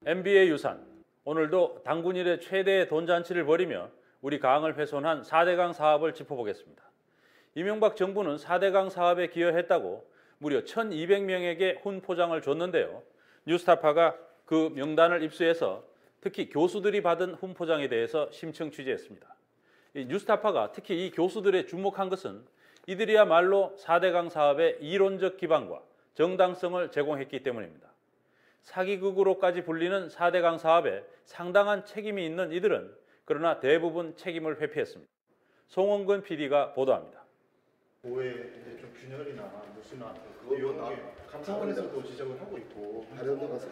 MB의 유산, 오늘도 당군 일의 최대의 돈잔치를 벌이며 우리 강을 훼손한 4대강 사업을 짚어보겠습니다. 이명박 정부는 4대강 사업에 기여했다고 무려 1,200명에게 훈포장을 줬는데요. 뉴스타파가 그 명단을 입수해서 특히 교수들이 받은 훈포장에 대해서 심층 취재했습니다. 이 뉴스타파가 특히 이 교수들에 주목한 것은 이들이야말로 4대강 사업의 이론적 기반과 정당성을 제공했기 때문입니다. 사기극으로까지 불리는 4대강 사업에 상당한 책임이 있는 이들은 그러나 대부분 책임을 회피했습니다. 송원근 PD가 보도합니다. 보에 이제 좀 균열이나 누수나 그거 감사원에서도 지적을 하고 있고 다른 데 가서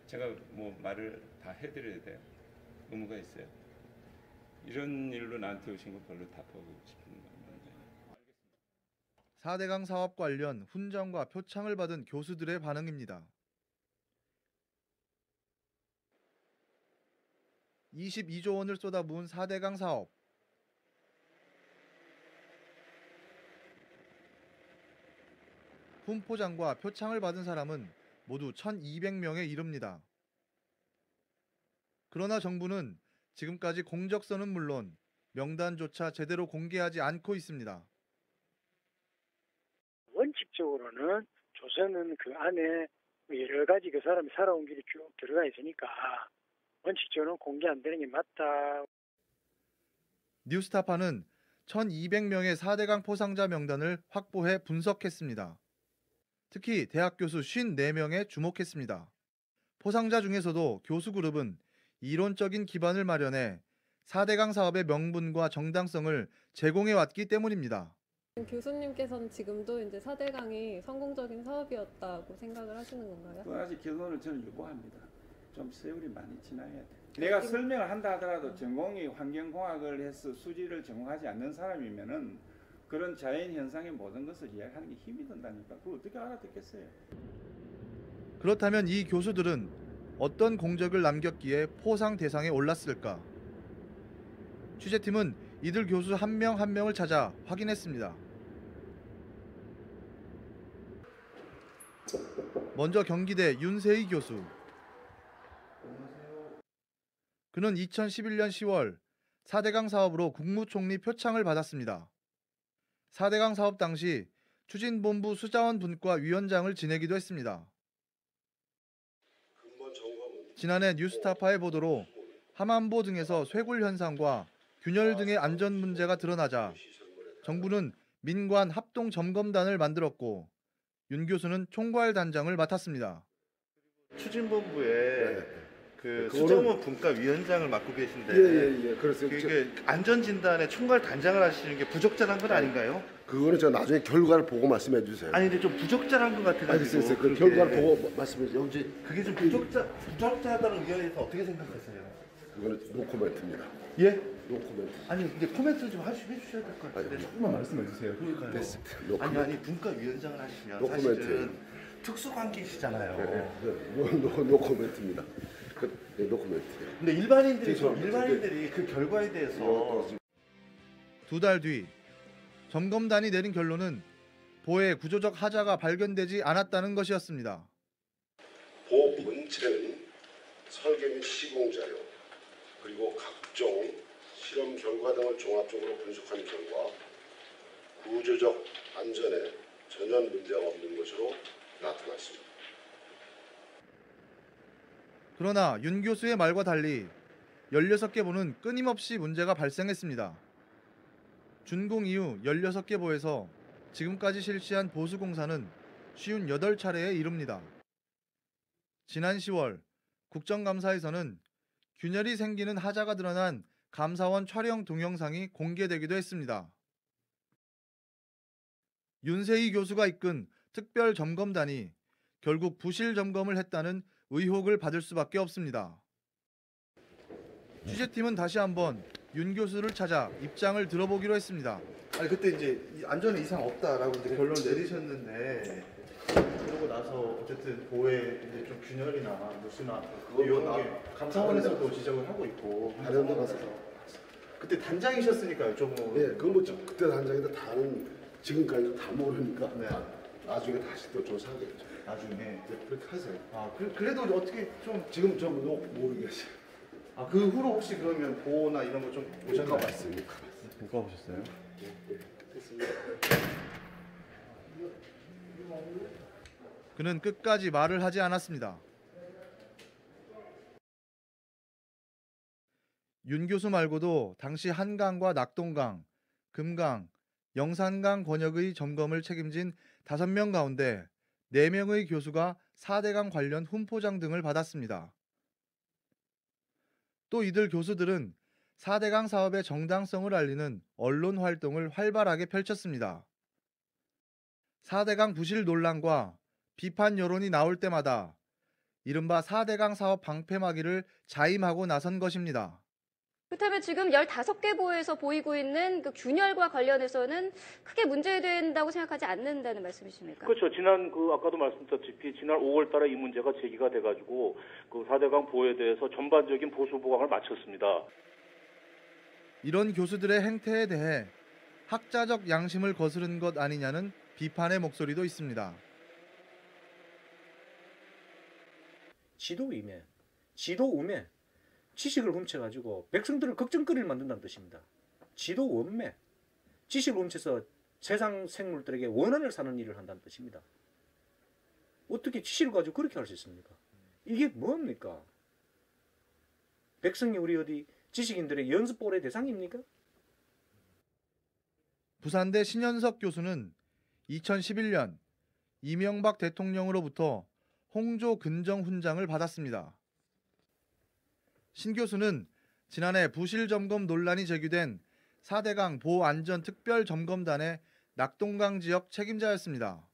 제가 뭐 말을 다 해드려야 돼요. 의무가 있어요. 이런 일로 나한테 오신 거 별로 답하고 싶은 건 없는데. 4대강 사업 관련 훈장과 표창을 받은 교수들의 반응입니다. 22조 원을 쏟아부은 4대강 사업. 훈포장과 표창을 받은 사람은 모두 1,200명에 이릅니다. 그러나 정부는 지금까지 공적서는 물론 명단조차 제대로 공개하지 않고 있습니다. 원칙적으로는 조서는 그 안에 여러 가지 그 사람이 살아온 길이 쭉 들어가 있으니까 원칙적으로는 공개 안 되는 게 맞다. 뉴스타파는 1,200명의 4대강 포상자 명단을 확보해 분석했습니다. 특히 대학 교수 54명에 주목했습니다. 포상자 중에서도 교수 그룹은 이론적인 기반을 마련해 4대강 사업의 명분과 정당성을 제공해 왔기 때문입니다. 교수님께서는 지금도 이제 4대강이 성공적인 사업이었다고 생각을 하시는 건가요? 또다시 결론을 저는 유보합니다. 좀 세월이 많이 지나야 돼. 내가 설명을 한다 하더라도 전공이 환경공학을 해서 수지를 전공하지 않는 사람이면은 그런 자연 현상의 모든 것을 이야기하는 게 힘이 든다니까. 그걸 어떻게 알아듣겠어요? 그렇다면 이 교수들은 어떤 공적을 남겼기에 포상 대상에 올랐을까? 취재팀은 이들 교수 한 명 한 명을 찾아 확인했습니다. 먼저 경기대 윤세희 교수. 그는 2011년 10월 4대강 사업으로 국무총리 표창을 받았습니다. 4대강 사업 당시 추진본부 수자원 분과 위원장을 지내기도 했습니다. 지난해 뉴스타파의 보도로 함안보 등에서 쇄골 현상과 균열 등의 안전 문제가 드러나자 정부는 민관 합동점검단을 만들었고 윤 교수는 총괄 단장을 맡았습니다. 추진본부에 그 수자원 분과 위원장을 맡고 계신데 그래서 그게 안전진단에 총괄 단장을 하시는 게 부적절한 건 아닌가요? 그거는 제가 나중에 결과를 보고 말씀해 주세요. 아니 근데 좀 부적절한 것 같아가지고. 알겠어요. 그 결과를 보고 말씀해 주세요. 그게 좀 부적절하다는 의견에서 어떻게 생각하세요? 그거는 노코멘트입니다. 예? 노코멘트. 아니 이제 코멘트 좀 해주셔야 될 것 같은데 조금만 말씀해 주세요. 그러니까요. 됐습니다. 아니 분과 위원장을 하시면 노코멘트. 사실은 특수관계시잖아요. 노코멘트입니다. 노코멘트. 근데 일반인들이 그 결과에 대해서 2달 뒤 점검단이 내린 결론은 보에 구조적 하자가 발견되지 않았다는 것이었습니다. 보 본체는 설계 및 시공 자료 그리고 각종 실험 결과 등을 종합적으로 분석한 결과 구조적 안전에 전혀 문제가 없는 것으로 나타났습니다. 그러나 윤 교수의 말과 달리 16개 보는 끊임없이 문제가 발생했습니다. 준공 이후 16개 보에서 지금까지 실시한 보수공사는 58차례에 이릅니다. 지난 10월 국정감사에서는 균열이 생기는 하자가 드러난 감사원 촬영 동영상이 공개되기도 했습니다. 윤세희 교수가 이끈 특별점검단이 결국 부실 점검을 했다는 의혹을 받을 수밖에 없습니다. 취재팀은 다시 한번 윤 교수를 찾아 입장을 들어보기로 했습니다. 아니 그때 이제 안전에 이상 없다라고 이제 결론을 내리셨는데 그러고 나서 어쨌든 보에 이제 좀 균열이나 누수나 그거 감사원에서도 지적을 하고 있고 다른 데 가서 그때 단장이셨으니까 여쭤보고 네, 그건 뭐 그때 단장인데 다는 지금까지도 다 모르니까 네. 나중에 다시 또 조사하겠죠. 나중에. 네, 그렇게 하세요. 아, 그래도 어떻게 좀 지금 저 모르겠어요. 아, 그 후로 혹시 그러면 보호나 이런 거 좀 보셨나요? 가봤어요. 못 가보셨어요? 그는 끝까지 말을 하지 않았습니다. 윤 교수 말고도 당시 한강과 낙동강, 금강, 영산강 권역의 점검을 책임진 5명 가운데 4명의 교수가 4대강 관련 훈포장 등을 받았습니다. 또 이들 교수들은 4대강 사업의 정당성을 알리는 언론 활동을 활발하게 펼쳤습니다. 4대강 부실 논란과 비판 여론이 나올 때마다 이른바 4대강 사업 방패막이를 자임하고 나선 것입니다. 그렇다면 지금 15개 보에서 보이고 있는 그 균열과 관련해서는 크게 문제된다고 생각하지 않는다는 말씀이십니까? 그렇죠. 아까도 말씀드렸다시피 지난 5월 달에 이 문제가 제기가 돼가지고 그 4대강 보호에 대해서 전반적인 보수 보강을 마쳤습니다. 이런 교수들의 행태에 대해 학자적 양심을 거스른 것 아니냐는 비판의 목소리도 있습니다. 지도임에, 지도음에 지식을 훔쳐가지고 백성들을 걱정거리를 만든다는 뜻입니다. 지도원매, 지식을 훔쳐서 세상 생물들에게 원한을 사는 일을 한다는 뜻입니다. 어떻게 지식을 가지고 그렇게 할 수 있습니까? 이게 뭡니까? 백성이 우리 어디 지식인들의 연습볼의 대상입니까? 부산대 신현석 교수는 2011년 이명박 대통령으로부터 홍조 근정 훈장을 받았습니다. 신 교수는 지난해 부실 점검 논란이 제기된 4대강 보안전특별점검단의 낙동강 지역 책임자였습니다.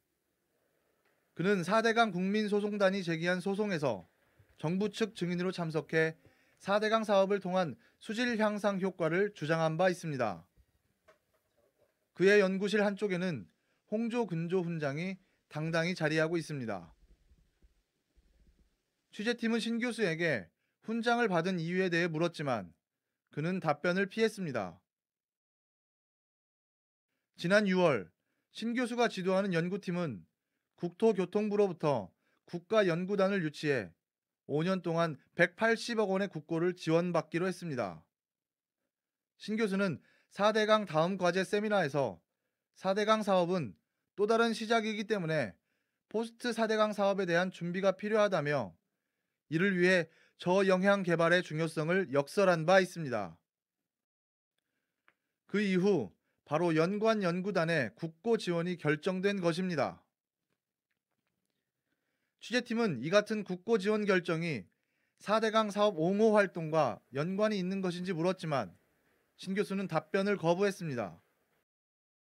그는 4대강 국민소송단이 제기한 소송에서 정부 측 증인으로 참석해 4대강 사업을 통한 수질 향상 효과를 주장한 바 있습니다. 그의 연구실 한쪽에는 홍조 근조 훈장이 당당히 자리하고 있습니다. 취재팀은 신 교수에게 훈장을 받은 이유에 대해 물었지만 그는 답변을 피했습니다. 지난 6월 신 교수가 지도하는 연구팀은 국토교통부로부터 국가연구단을 유치해 5년 동안 180억 원의 국고를 지원받기로 했습니다. 신 교수는 4대강 다음 과제 세미나에서 4대강 사업은 또 다른 시작이기 때문에 포스트 4대강 사업에 대한 준비가 필요하다며 이를 위해 저영향 개발의 중요성을 역설한 바 있습니다. 그 이후 바로 연관 연구단의 국고 지원이 결정된 것입니다. 취재팀은 이 같은 국고 지원 결정이 4대강 사업 옹호 활동과 연관이 있는 것인지 물었지만 신 교수는 답변을 거부했습니다.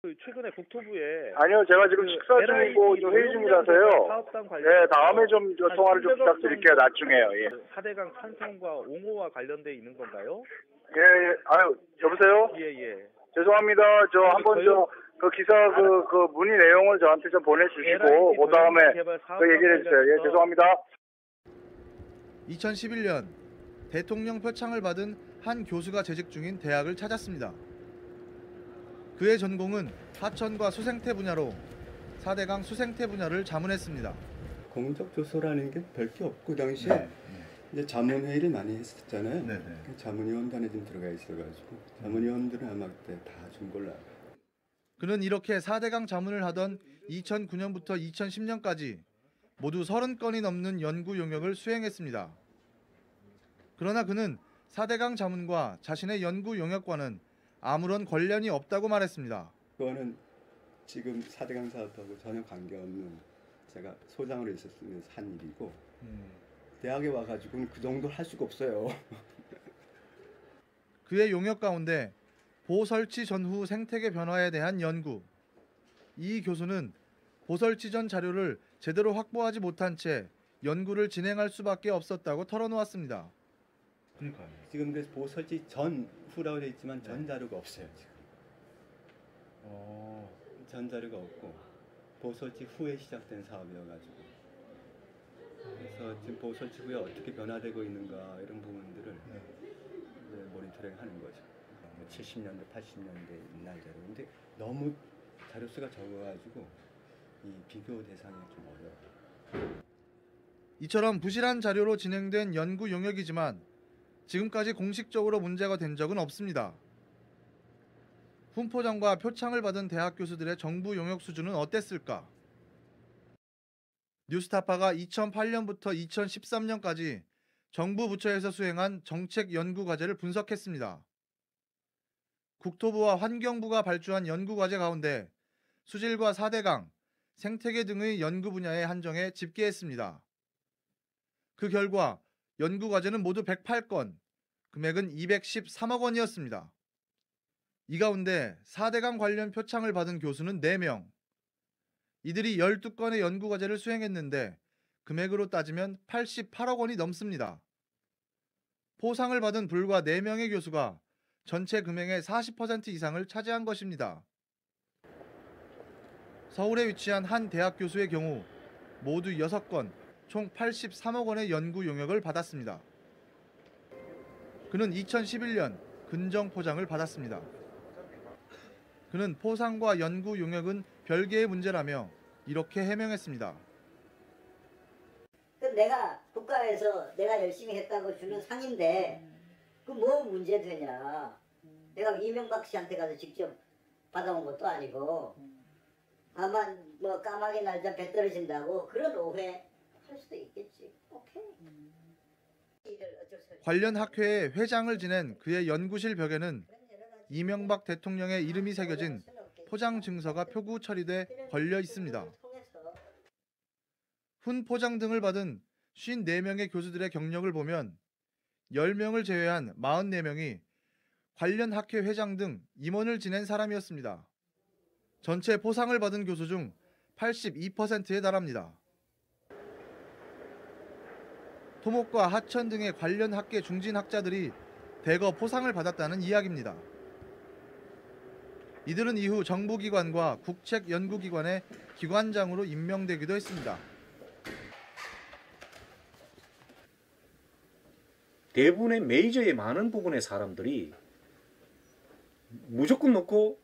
최근에 국토부에 아니요, 제가 지금 식사 중이고 좀 회의 중이라서요. 네, 다음에 좀 통화를 좀 부탁드릴게요. 나중에요. 예. 4대강 찬성과 옹호와 관련돼 있는 건가요? 예, 아유, 여보세요? 예. 죄송합니다. 저 한번 그 기사 그 문의 내용을 저한테 좀 보내주시고 그 다음에 그 얘기를 해주세요. 예, 죄송합니다. 2011년 대통령 표창을 받은 한 교수가 재직 중인 대학을 찾았습니다. 그의 전공은 하천과 수생태 분야로 4대강 수생태 분야를 자문했습니다. 공적 조서라는 게 별 게 없고 당시에 이제 자문회의를 많이 했었잖아요. 그 자문위원단에 좀 들어가 있어가지고 자문위원들은 아마 그때 다 준 걸로 알아요. 그는 이렇게 4대강 자문을 하던 2009년부터 2010년까지 모두 30건이 넘는 연구 용역을 수행했습니다. 그러나 그는 4대강 자문과 자신의 연구 용역과는 아무런 관련이 없다고 말했습니다. 그거는 지금 4대강 사업하고 전혀 관계없는 제가 소장으로 있었으면서 한 일이고 대학에 와가지고는 그 정도 할 수가 없어요. 그의 용역 가운데 보설치 전후 생태계 변화에 대한 연구. 이 교수는 보설치 전 자료를 제대로 확보하지 못한 채 연구를 진행할 수밖에 없었다고 털어놓았습니다. 그러니까요. 지금 그래서 보설치 전후라고 되어 있지만 전 자료가 없어요 지금. 전 자료가 없고 보설치 후에 시작된 사업이어가지고 그래서 지금 보설치 후에 어떻게 변화되고 있는가 이런 부분들을 이제 모니터링하는 거죠. 70년대, 80년대 옛날 자료. 근데 너무 자료 수가 적어가지고 이 비교 대상이 좀 어려워요. 이처럼 부실한 자료로 진행된 연구 용역이지만 지금까지 공식적으로 문제가 된 적은 없습니다. 훈포장과 표창을 받은 대학 교수들의 정부 용역 수준은 어땠을까? 뉴스타파가 2008년부터 2013년까지 정부 부처에서 수행한 정책 연구 과제를 분석했습니다. 국토부와 환경부가 발주한 연구 과제 가운데 수질과 4대강, 생태계 등의 연구 분야에 한정해 집계했습니다. 그 결과 연구 과제는 모두 108건, 금액은 213억 원이었습니다. 이 가운데 4대강 관련 표창을 받은 교수는 4명. 이들이 12건의 연구 과제를 수행했는데 금액으로 따지면 88억 원이 넘습니다. 포상을 받은 불과 4명의 교수가 전체 금액의 40% 이상을 차지한 것입니다. 서울에 위치한 한 대학 교수의 경우 모두 6건, 총 83억 원의 연구 용역을 받았습니다. 그는 2011년 근정포장을 받았습니다. 그는 포상과 연구 용역은 별개의 문제라며 이렇게 해명했습니다. 내가 국가에서 내가 열심히 했다고 주는 상인데 그 뭐 문제 되냐. 내가 이명박 씨한테 가서 직접 받아온 것도 아니고 다만 뭐 까마귀 날짜 배 떨어진다고 그런 오해 할 수도 있겠지. 오케이. 관련 학회의 회장을 지낸 그의 연구실 벽에는 이명박 대통령의 이름이 새겨진 포장 증서가 표구 처리돼 걸려 있습니다. 훈포장 등을 받은 54명의 교수들의 경력을 보면 10명을 제외한 44명이 관련 학회 회장 등 임원을 지낸 사람이었습니다. 전체 포상을 받은 교수 중 82%에 달합니다. 토목과 하천 등의 관련 학계 중진 학자들이 대거 포상을 받았다는 이야기입니다. 이들은 이후 정부기관과 국책연구기관의 기관장으로 임명되기도 했습니다. 대부분의 메이저의 많은 부분의 사람들이 무조건 놓고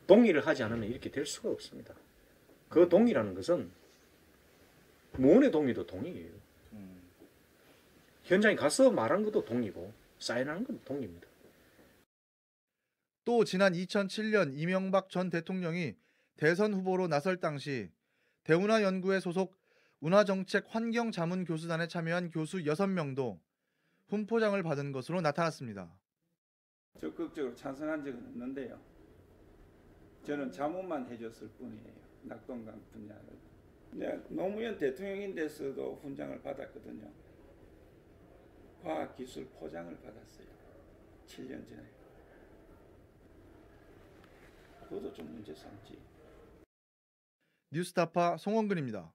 동의를 하지 않으면 이렇게 될 수가 없습니다. 그 동의라는 것은 무언의 동의도 동의예요. 현장에 가서 말한 것도 동의고 사인하는 것도 동의입니다. 또 지난 2007년 이명박 전 대통령이 대선 후보로 나설 당시 대운하연구회 소속 운하정책 환경자문교수단에 참여한 교수 6명도 훈포장을 받은 것으로 나타났습니다. 적극적으로 찬성한 적은 없는데요. 저는 자문만 해줬을 뿐이에요. 낙동강 분야를. 내가 노무현 대통령인 데서도 훈장을 받았거든요. 과학기술 포장을 받았어요. 7년 전에. 그것도 좀 문제 삼지. 뉴스타파 송원근입니다.